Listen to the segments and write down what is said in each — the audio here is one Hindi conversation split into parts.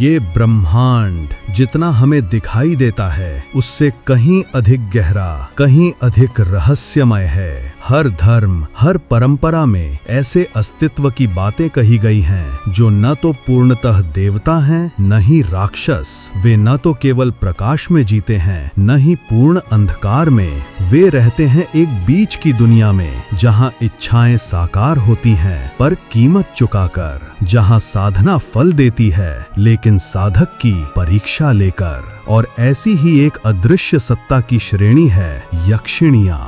ये ब्रह्मांड जितना हमें दिखाई देता है उससे कहीं अधिक गहरा, कहीं अधिक रहस्यमय है। हर धर्म, हर परंपरा में ऐसे अस्तित्व की बातें कही गई हैं जो न तो पूर्णतः देवता हैं, न ही राक्षस। वे न तो केवल प्रकाश में जीते हैं, न ही पूर्ण अंधकार में। वे रहते हैं एक बीच की दुनिया में, जहां इच्छाएं साकार होती हैं पर कीमत चुकाकर, जहां साधना फल देती है लेकिन साधक की परीक्षा लेकर। और ऐसी ही एक अदृश्य सत्ता की श्रेणी है यक्षिणियां।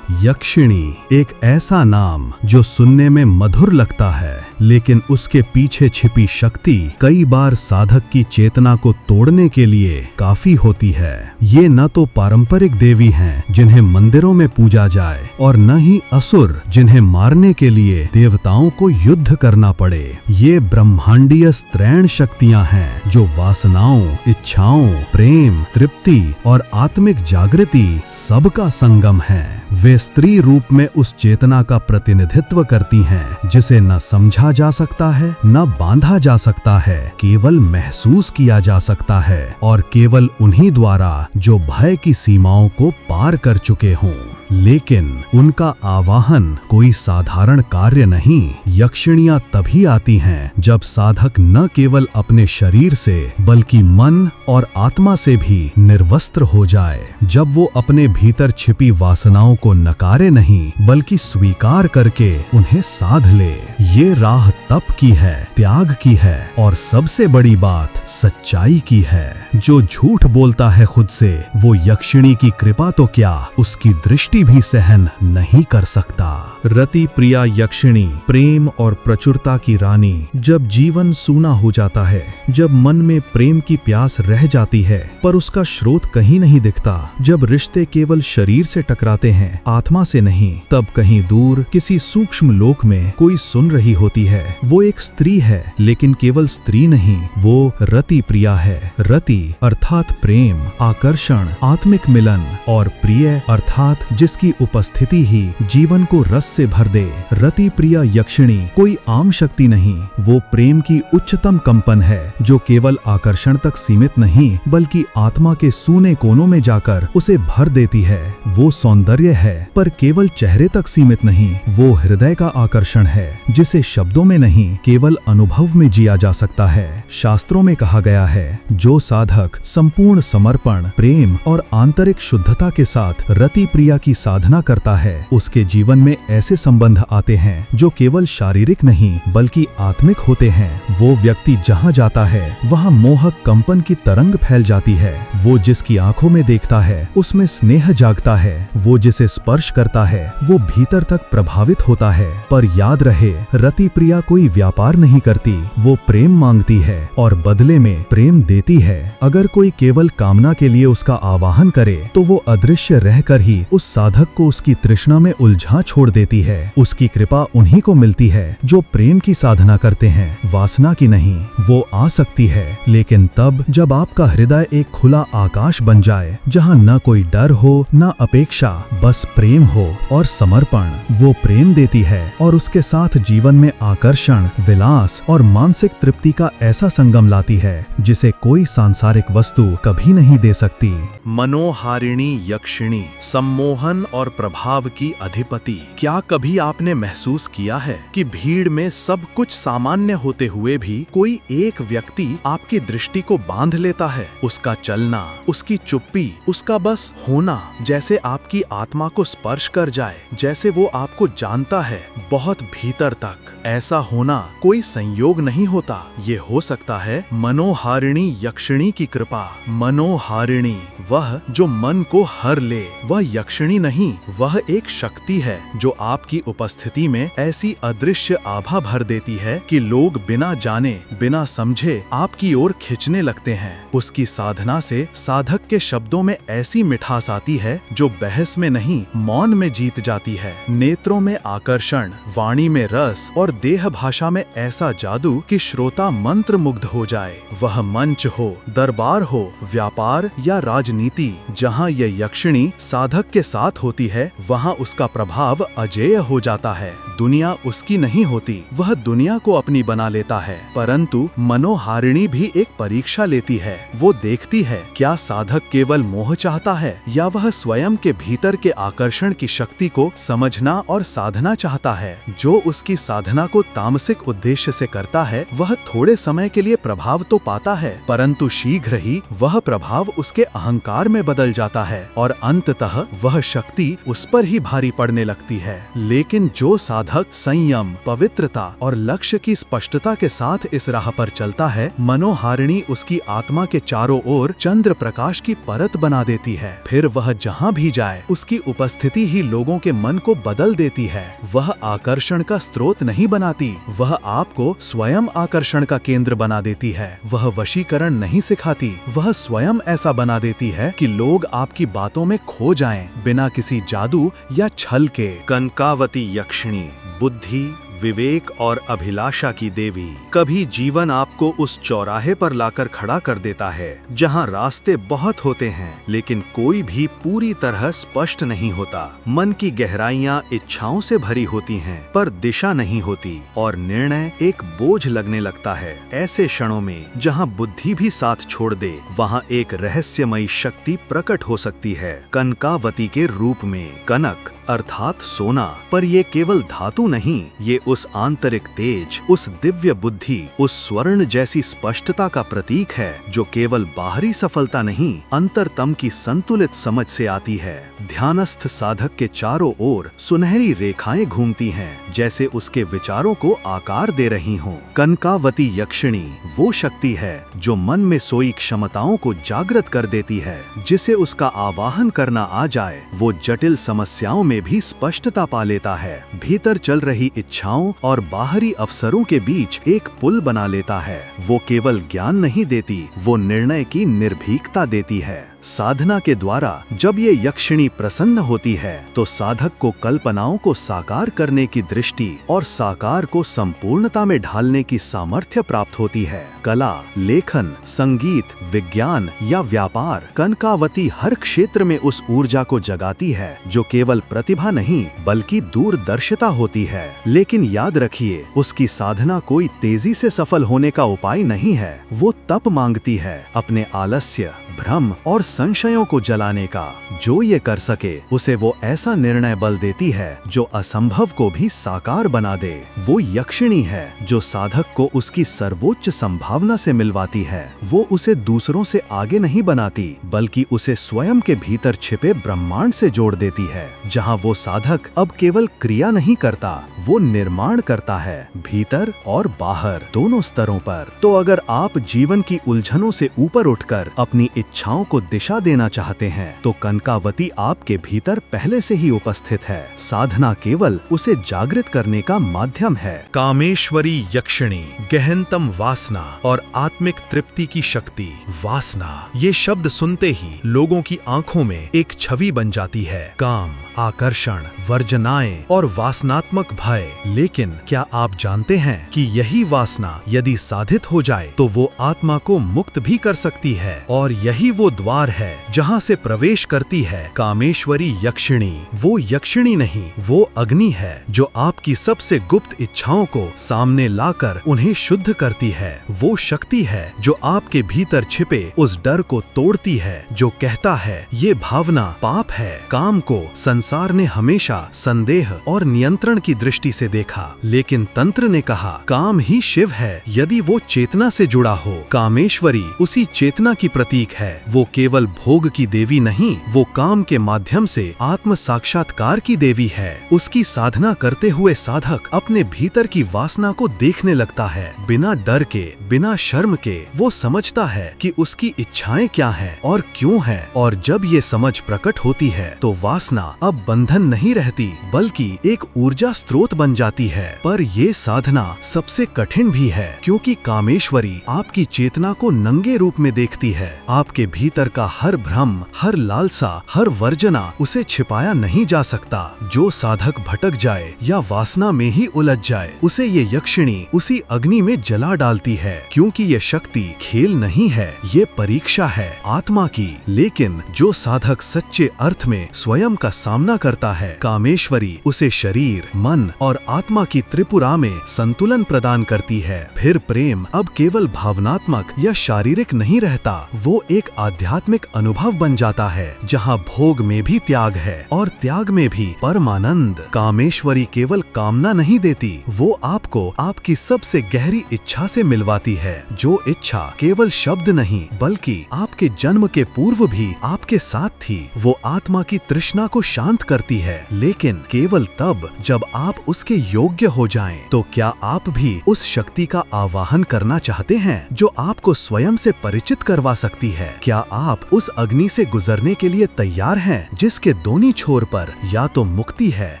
यक्षिणी एक ऐसा नाम जो सुनने में मधुर लगता है, लेकिन उसके पीछे छिपी शक्ति कई बार साधक की चेतना को तोड़ने के लिए काफी होती है। ये न तो पारंपरिक देवी हैं जिन्हें मंदिरों में पूजा जाए, और न ही असुर जिन्हें मारने के लिए देवताओं को युद्ध करना पड़े। ये ब्रह्मांडीय स्त्रैण शक्तियां हैं जो वासनाओं, इच्छाओं, प्रेम, तृप्ति और आत्मिक जागृति सबका संगम है। वे स्त्री रूप में उस चेतना का प्रतिनिधित्व करती हैं जिसे न समझा जा सकता है, न बांधा जा सकता है, केवल महसूस किया जा सकता है, और केवल उन्हीं द्वारा जो भय की सीमाओं को पार कर चुके हों। लेकिन उनका आवाहन कोई साधारण कार्य नहीं। यक्षिणियां तभी आती हैं जब साधक न केवल अपने शरीर से बल्कि मन और आत्मा से भी निर्वस्त्र हो जाए, जब वो अपने भीतर छिपी वासनाओं को नकारे नहीं बल्कि स्वीकार करके उन्हें साध ले। ये राह तप की है, त्याग की है, और सबसे बड़ी बात सच्चाई की है। जो झूठ बोलता है खुद से, वो यक्षिणी की कृपा तो क्या, उसकी दृष्टि भी सहन नहीं कर सकता। रति प्रिया यक्षिणी, प्रेम और प्रचुरता की रानी। जब जीवन सूना हो जाता है, जब मन में प्रेम की प्यास रह जाती है पर उसका स्रोत कहीं नहीं दिखता, जब रिश्ते केवल शरीर से टकराते हैं, आत्मा से नहीं, तब कहीं दूर किसी सूक्ष्म लोक में कोई सुन रही होती है। वो एक स्त्री है, लेकिन केवल स्त्री नहीं, वो रति प्रिया है। रति अर्थात प्रेम, आकर्षण, आत्मिक मिलन, और प्रिय अर्थात जिसकी उपस्थिति ही जीवन को रस से भर दे। रति प्रिया यक्षिणी कोई आम शक्ति नहीं, वो प्रेम की उच्चतम कंपन है जो केवल आकर्षण तक सीमित नहीं बल्कि आत्मा के सूने कोनों में जाकर उसे भर देती है। वो सौंदर्य है पर केवल चेहरे तक सीमित नहीं, वो हृदय का आकर्षण है जिसे शब्दों में नहीं केवल अनुभव में जिया जा सकता है। शास्त्रों में कहा गया है, जो साधक संपूर्ण समर्पण, प्रेम और आंतरिक शुद्धता के साथ रति प्रिया की साधना करता है, उसके जीवन में ऐसे संबंध आते हैं जो केवल शारीरिक नहीं बल्कि आत्मिक होते हैं। वो व्यक्ति जहाँ जाता है वहाँ मोहक कंपन की तरंग फैल जाती है। वो जिसकी आंखों में देखता है उसमें स्नेह जागता है। वो जिसे स्पर्श करता है वो भीतर तक प्रभावित होता है। पर याद रहे, रति प्रिया कोई व्यापार नहीं करती, वो प्रेम मांगती है और बदले में प्रेम देती है। अगर कोई केवल कामना के लिए उसका आवाहन करे तो वो अदृश्य रहकर ही उस साधक को उसकी तृष्णा में उलझा छोड़ देती है। उसकी कृपा उन्हीं को मिलती है जो प्रेम की साधना करते हैं, वासना की नहीं। वो आ सकती है लेकिन तब जब आपका हृदय एक खुला आकाश बन जाए, जहाँ न कोई डर हो, न अपेक्षा, बस प्रेम हो और समर्पण। वो प्रेम देती है और उसके साथ जीवन में आकर्षण, विलास और मानसिक तृप्ति का ऐसा संगम लाती है जिसे कोई सांसारिक वस्तु कभी नहीं दे सकती। मनोहारिणी यक्षिणी, सम्मोहन और प्रभाव की अधिपति। क्या कभी आपने महसूस किया है कि भीड़ में सब कुछ सामान्य होते हुए भी कोई एक व्यक्ति आपकी दृष्टि को बांध लेता है? उसका चलना, उसकी चुप्पी, उसका बस होना जैसे आपकी आत्मा को स्पर्श कर जाए, जैसे वो आपको जानता है बहुत भीतर तक। ऐसा होना कोई संयोग नहीं होता, ये हो सकता है मनोहारिणी यक्षिणी की कृपा। मनोहारिणी, वह जो मन को हर ले। वह यक्षिणी नहीं, वह एक शक्ति है जो आपकी उपस्थिति में ऐसी अदृश्य आभा भर देती है कि लोग बिना जाने, बिना समझे आपकी ओर खिंचने लगते हैं। उसकी साधना से साधक के शब्दों में ऐसी मिठास आती है जो बहस में नहीं, मौन में जीत जाती है। नेत्रों में आकर्षण, वाणी में रस और देह भाषा में ऐसा जादू कि श्रोता मंत्र मुग्ध हो जाए। वह मंच हो, दरबार हो, व्यापार या राजनीति, जहाँ यह यक्षिणी साधक के साथ बात होती है वहाँ उसका प्रभाव अजेय हो जाता है। दुनिया उसकी नहीं होती, वह दुनिया को अपनी बना लेता है। परंतु मनोहारिणी भी एक परीक्षा लेती है। वो देखती है क्या साधक केवल मोह चाहता है या वह स्वयं के भीतर के आकर्षण की शक्ति को समझना और साधना चाहता है। जो उसकी साधना को तामसिक उद्देश्य से करता है वह थोड़े समय के लिए प्रभाव तो पाता है, परंतु शीघ्र ही वह प्रभाव उसके अहंकार में बदल जाता है और अंततः वह शक्ति उस पर ही भारी पड़ने लगती है। लेकिन जो साधक संयम, पवित्रता और लक्ष्य की स्पष्टता के साथ इस राह पर चलता है, मनोहारिणी उसकी आत्मा के चारों ओर चंद्र प्रकाश की परत बना देती है। फिर वह जहाँ भी जाए उसकी उपस्थिति ही लोगों के मन को बदल देती है। वह आकर्षण का स्रोत नहीं बनाती, वह आपको स्वयं आकर्षण का केंद्र बना देती है। वह वशीकरण नहीं सिखाती, वह स्वयं ऐसा बना देती है कि लोग आपकी बातों में खो जाएं, बिना किसी जादू या छल के। कनकावती यक्षिणी बुद्धि, विवेक और अभिलाषा की देवी। कभी जीवन आपको उस चौराहे पर लाकर खड़ा कर देता है जहां रास्ते बहुत होते हैं लेकिन कोई भी पूरी तरह स्पष्ट नहीं होता। मन की गहराइयां इच्छाओं से भरी होती हैं पर दिशा नहीं होती और निर्णय एक बोझ लगने लगता है। ऐसे क्षणों में जहां बुद्धि भी साथ छोड़ दे वहां एक रहस्यमयी शक्ति प्रकट हो सकती है, कनकावती के रूप में। कनक अर्थात सोना, पर ये केवल धातु नहीं, ये उस आंतरिक तेज, उस दिव्य बुद्धि, उस स्वर्ण जैसी स्पष्टता का प्रतीक है जो केवल बाहरी सफलता नहीं, अंतरतम की संतुलित समझ से आती है। ध्यानस्थ साधक के चारों ओर सुनहरी रेखाएं घूमती हैं, जैसे उसके विचारों को आकार दे रही हों। कनकावती यक्षिणी वो शक्ति है जो मन में सोई क्षमताओं को जागृत कर देती है। जिसे उसका आवाहन करना आ जाए वो जटिल समस्याओं में भी स्पष्टता पा लेता है। भीतर चल रही इच्छाओं और बाहरी अवसरों के बीच एक पुल बना लेता है। वो केवल ज्ञान नहीं देती, वो निर्णय की निर्भीकता देती है। साधना के द्वारा जब ये यक्षिणी प्रसन्न होती है तो साधक को कल्पनाओं को साकार करने की दृष्टि और साकार को संपूर्णता में ढालने की सामर्थ्य प्राप्त होती है। कला, लेखन, संगीत, विज्ञान या व्यापार, कनकावती हर क्षेत्र में उस ऊर्जा को जगाती है जो केवल प्रतिभा नहीं बल्कि दूरदर्शिता होती है। लेकिन याद रखिए, उसकी साधना कोई तेजी से सफल होने का उपाय नहीं है। वो तप मांगती है अपने आलस्य, भ्रम और संशयों को जलाने का। जो ये कर सके उसे वो ऐसा निर्णय बल देती है जो असंभव को भी साकार बना दे। वो यक्षिणी है जो साधक को उसकी सर्वोच्च संभावना से मिलवाती है। वो उसे दूसरों से आगे नहीं बनाती बल्कि उसे स्वयं के भीतर छिपे ब्रह्मांड से जोड़ देती है, जहाँ वो साधक अब केवल क्रिया नहीं करता, वो निर्माण करता है, भीतर और बाहर दोनों स्तरों पर। तो अगर आप जीवन की उलझनों से ऊपर उठकर अपनी इच्छाओं को दिशा देना चाहते हैं तो कनकावती आपके भीतर पहले से ही उपस्थित है। साधना केवल उसे जागृत करने का माध्यम है। कामेश्वरी यक्षिणी, गहनतम वासना और आत्मिक तृप्ति की शक्ति। वासना, ये शब्द सुनते ही लोगों की आंखों में एक छवि बन जाती है। काम, आकर्षण, वर्जनाएं और वासनात्मक भय। लेकिन क्या आप जानते हैं कि यही वासना यदि साधित हो जाए तो वो आत्मा को मुक्त भी कर सकती है और यही वो द्वार है जहाँ से प्रवेश करती है कामेश्वरी यक्षिणी। वो यक्षिणी नहीं, वो अग्नि है जो आपकी सबसे गुप्त इच्छाओं को सामने लाकर उन्हें शुद्ध करती है। वो शक्ति है जो आपके भीतर छिपे उस डर को तोड़ती है जो कहता है ये भावना पाप है। काम को संसार ने हमेशा संदेह और नियंत्रण की दृष्टि से देखा, लेकिन तंत्र ने कहा काम ही शिव है यदि वो चेतना से जुड़ा हो। कामेश्वरी उसी चेतना की प्रतीक है। वो केवल भोग की देवी नहीं, वो काम के माध्यम से आत्म साक्षात्कार की देवी है। उसकी साधना करते हुए साधक अपने भीतर की वासना को देखने लगता है, बिना डर के, बिना शर्म के। वो समझता है कि उसकी इच्छाएं क्या हैं और क्यों हैं, और जब ये समझ प्रकट होती है तो वासना अब बंधन नहीं रहती बल्कि एक ऊर्जा स्रोत बन जाती है। पर ये साधना सबसे कठिन भी है, क्योंकि कामेश्वरी आपकी चेतना को नंगे रूप में देखती है। आपके भीतर का हर भ्रम, हर लालसा, हर वर्जना उसे छिपाया नहीं जा सकता। जो साधक भटक जाए या वासना में ही उलझ जाए, उसे ये यक्षिणी उसी अग्नि में जला डालती है। क्योंकि ये शक्ति खेल नहीं है, ये परीक्षा है आत्मा की। लेकिन जो साधक सच्चे अर्थ में स्वयं का सामना करता है, कामेश्वरी उसे शरीर, मन और आत्मा की त्रिपुरा में संतुलन प्रदान करती है। फिर प्रेम अब केवल भावनात्मक या शारीरिक नहीं रहता, वो एक आध्यात्मिक अनुभव बन जाता है, जहाँ भोग में भी त्याग है और त्याग में भी परमानंद। कामेश्वरी केवल कामना नहीं देती, वो आपको आपकी सबसे गहरी इच्छा से मिलवाती है। जो इच्छा केवल शब्द नहीं बल्कि आपके जन्म के पूर्व भी आपके साथ थी। वो आत्मा की तृष्णा को शांत करती है, लेकिन केवल तब जब आप उसके योग्य हो जाएं। तो क्या आप भी उस शक्ति का आवाहन करना चाहते हैं जो आपको स्वयं से परिचित करवा सकती है? क्या आप उस अग्नि से गुजरने के लिए तैयार हैं, जिसके दोनों छोर पर या तो मुक्ति है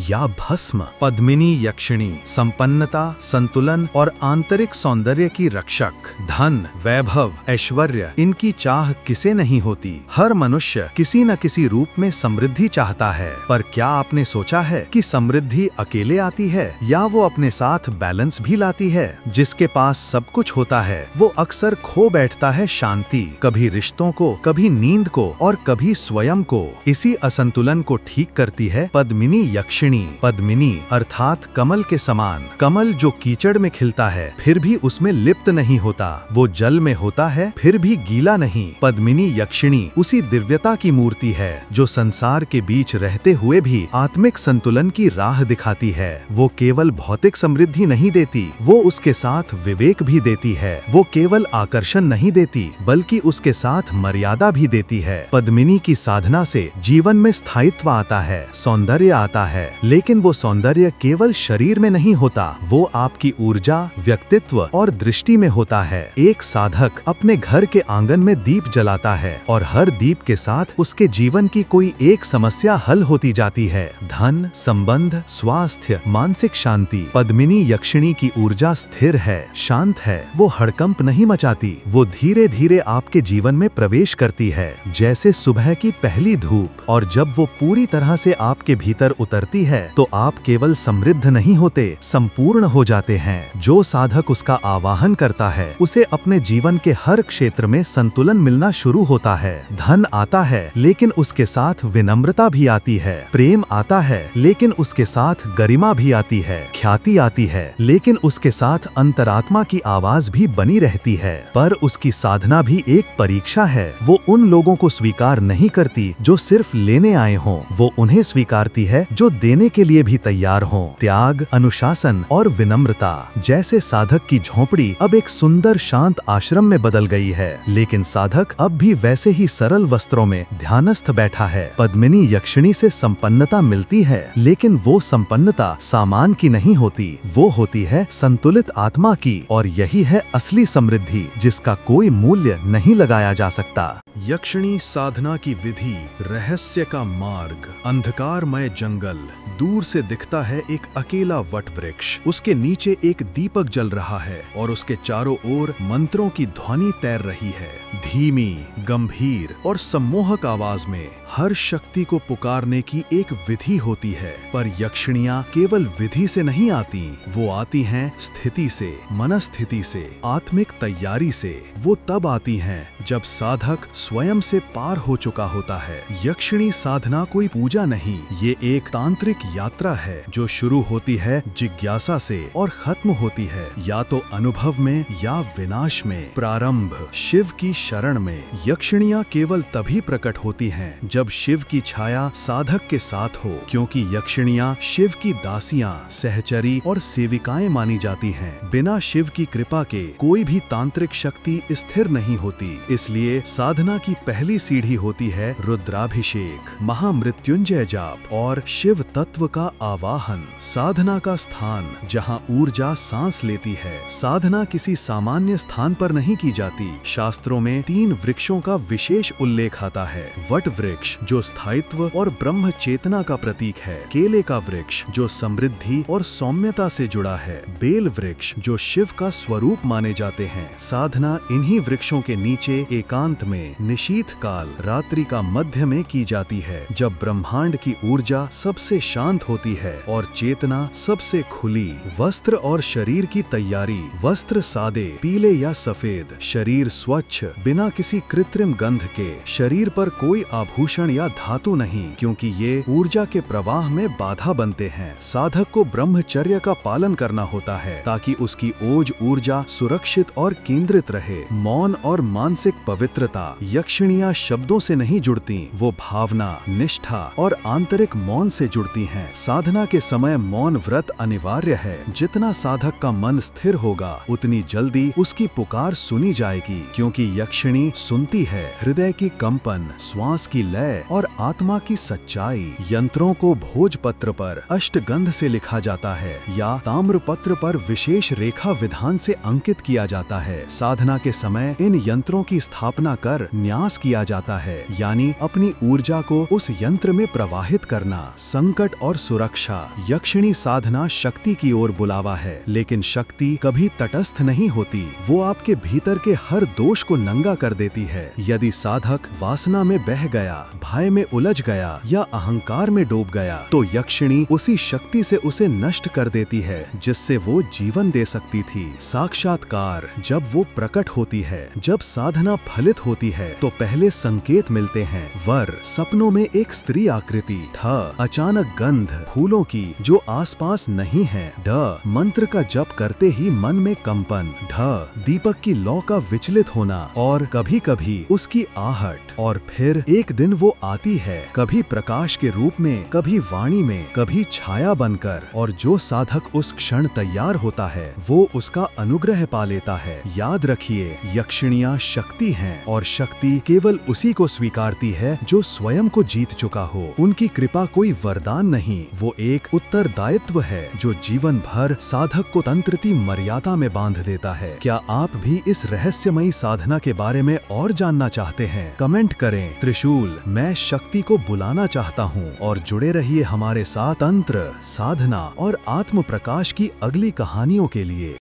या भस्म? पद्मिनी यक्षिणी संपन्नता, संतुलन और आंतरिक सौंदर्य की रक्षक। धन, वैभव, ऐश्वर्य इनकी चाह किसे नहीं होती। हर मनुष्य किसी न किसी रूप में समृद्धि चाहता है, पर क्या आपने सोचा है कि समृद्धि अकेले आती है या वो अपने साथ बैलेंस भी लाती है? जिसके पास सब कुछ होता है वो अक्सर खो बैठता है शांति, कभी रिश्तों को, कभी नींद को और कभी स्वयं को। इसी असंतुलन को ठीक करती है पद्मिनी यक्षिणी। पद्मिनी अर्थात कमल के समान। कमल जो कीचड़ में खिलता है फिर भी उसमें लिप्त नहीं होता, वो जल में होता है फिर भी गीला नहीं। पद्मिनी यक्षिणी उसी दिव्यता की मूर्ति है जो संसार के बीच रहते हुए भी आत्मिक संतुलन की राह दिखाती है। वो केवल भौतिक समृद्धि नहीं देती, वो उसके साथ विवेक भी देती है। वो केवल आकर्षण नहीं देती बल्कि उसके साथ मर्यादा भी देती है। पद्मिनी की साधना से जीवन में स्थायित्व आता है, सौंदर्य आता है, लेकिन वो सौंदर्य केवल शरीर में नहीं होता, वो आपकी ऊर्जा, व्यक्तित्व और दृष्टि में होता है। एक साधक अपने घर के आंगन में दीप जलाता है और हर दीप के साथ उसके जीवन की कोई एक समस्या हल होती जाती है। धन, संबंध, स्वास्थ्य, मानसिक शांति। पद्मिनी यक्षिणी की ऊर्जा स्थिर है, शांत है, वो हड़कंप नहीं मचाती, वो धीरे धीरे आपके जीवन में प्रवेश करती है जैसे सुबह की पहली धूप। और जब वो पूरी तरह से आपके भीतर उतरती है तो आप केवल समृद्ध नहीं होते, संपूर्ण हो जाते हैं। जो साधक उसका आवाहन करता है उसे अपने जीवन के हर क्षेत्र में संतुलन मिलना शुरू होता है। धन आता है लेकिन उसके साथ विनम्रता भी आती है, प्रेम आता है लेकिन उसके साथ गरिमा भी आती है, ख्याति आती है लेकिन उसके साथ अंतरात्मा की आवाज भी बनी रहती है। पर उसकी साधना भी एक परीक्षा है। वो उन लोगों को स्वीकार नहीं करती जो सिर्फ लेने आए हों, वो उन्हें स्वीकारती है जो देने के लिए भी तैयार हों। त्याग, अनुशासन और विनम्रता। जैसे साधक की झोंपड़ी अब एक सुंदर शांत आश्रम में बदल गई है, लेकिन साधक अब भी वैसे ही सरल वस्त्रों में ध्यानस्थ बैठा है। पद्मिनी यक्षिणी से संपन्नता मिलती है, लेकिन वो संपन्नता सामान की नहीं होती, वो होती है संतुलित आत्मा की। और यही है असली समृद्धि जिसका कोई मूल्य नहीं लगाया जा सकता। यक्षिणी साधना की विधि, रहस्य का मार्ग। अंधकारमय जंगल, दूर से दिखता है एक अकेला वट वृक्ष। उसके नीचे एक दीपक जल रहा है और उसके चारों ओर मंत्रों की ध्वनि तैर रही है। धीमी, गंभीर और सम्मोहक आवाज में हर शक्ति को पुकारने की एक विधि होती है। पर यक्षिणियां केवल विधि से नहीं आती, वो आती हैं स्थिति से, मनस्थिति से, आत्मिक तैयारी से। वो तब आती हैं जब साधक स्वयं से पार हो चुका होता है। यक्षिणी साधना कोई पूजा नहीं, ये एक तांत्रिक यात्रा है जो शुरू होती है जिज्ञासा से और खत्म होती है या तो अनुभव में या विनाश में। प्रारंभ शिव की शरण में। यक्षिणियां केवल तभी प्रकट होती हैं जब शिव की छाया साधक के साथ हो, क्योंकि यक्षिणियां शिव की दासियां, सहचरी और सेविकाएं मानी जाती हैं। बिना शिव की कृपा के कोई भी तांत्रिक शक्ति स्थिर नहीं होती। इसलिए साधना की पहली सीढ़ी होती है रुद्राभिषेक, महामृत्युंजय जाप और शिव तत्व का आवाहन। साधना का स्थान जहां ऊर्जा सांस लेती है। साधना किसी सामान्य स्थान पर नहीं की जाती। शास्त्रों में 3 वृक्षों का विशेष उल्लेख आता है। वट वृक्ष वृक्ष जो स्थायित्व और ब्रह्म चेतना का प्रतीक है, केले का वृक्ष जो समृद्धि और सौम्यता से जुड़ा है, बेल वृक्ष जो शिव का स्वरूप माने जाते हैं। साधना इन्हीं वृक्षों के नीचे एकांत में निशीथ काल रात्रि का मध्य में की जाती है, जब ब्रह्मांड की ऊर्जा सबसे शांत होती है और चेतना सबसे खुली। वस्त्र और शरीर की तैयारी। वस्त्र सादे, पीले या सफेद, शरीर स्वच्छ बिना किसी कृत्रिम गंध के, शरीर पर कोई आभूषण या धातु नहीं, क्योंकि ये ऊर्जा के प्रवाह में बाधा बनते हैं। साधक को ब्रह्मचर्य का पालन करना होता है ताकि उसकी ओज ऊर्जा सुरक्षित और केंद्रित रहे। मौन और मानसिक पवित्रता। यक्षिणियाँ शब्दों से नहीं जुड़ती, वो भावना, निष्ठा और आंतरिक मौन से जुड़ती हैं। साधना के समय मौन व्रत अनिवार्य है। जितना साधक का मन स्थिर होगा, उतनी जल्दी उसकी पुकार सुनी जाएगी, क्योंकि यक्षिणी सुनती है हृदय की कंपन, श्वास की लय और आत्मा की सच्चाई। यंत्रों को भोजपत्र पर अष्टगंध से लिखा जाता है या ताम्रपत्र पर विशेष रेखा विधान से अंकित किया जाता है। साधना के समय इन यंत्रों की स्थापना कर न्यास किया जाता है, यानी अपनी ऊर्जा को उस यंत्र में प्रवाहित करना। संकट और सुरक्षा। यक्षिणी साधना शक्ति की ओर बुलावा है, लेकिन शक्ति कभी तटस्थ नहीं होती। वो आपके भीतर के हर दोष को नंगा कर देती है। यदि साधक वासना में बह गया, भय में उलझ गया या अहंकार में डूब गया, तो यक्षिणी उसी शक्ति से उसे नष्ट कर देती है जिससे वो जीवन दे सकती थी। साक्षात्कार। जब वो प्रकट होती है, जब साधना फलित होती है, तो पहले संकेत मिलते हैं। वर। सपनों में एक स्त्री आकृति। ठ। अचानक गंध फूलों की जो आसपास नहीं है। ढ। मंत्र का जप करते ही मन में कंपन। ढ। दीपक की लौ का विचलित होना और कभी कभी उसकी आहट। और फिर एक दिन वो आती है, कभी प्रकाश के रूप में, कभी वाणी में, कभी छाया बनकर, और जो साधक उस क्षण तैयार होता है वो उसका अनुग्रह पा लेता है। याद रखिए, यक्षिणियाँ शक्ति हैं और शक्ति केवल उसी को स्वीकारती है जो स्वयं को जीत चुका हो। उनकी कृपा कोई वरदान नहीं, वो एक उत्तरदायित्व है जो जीवन भर साधक को तंत्रती मर्यादा में बांध देता है। क्या आप भी इस रहस्यमयी साधना के बारे में और जानना चाहते हैं? कमेंट करें त्रिशूल, मैं शक्ति को बुलाना चाहता हूँ। और जुड़े रहिए हमारे साथ तंत्र, साधना और आत्म प्रकाश की अगली कहानियों के लिए।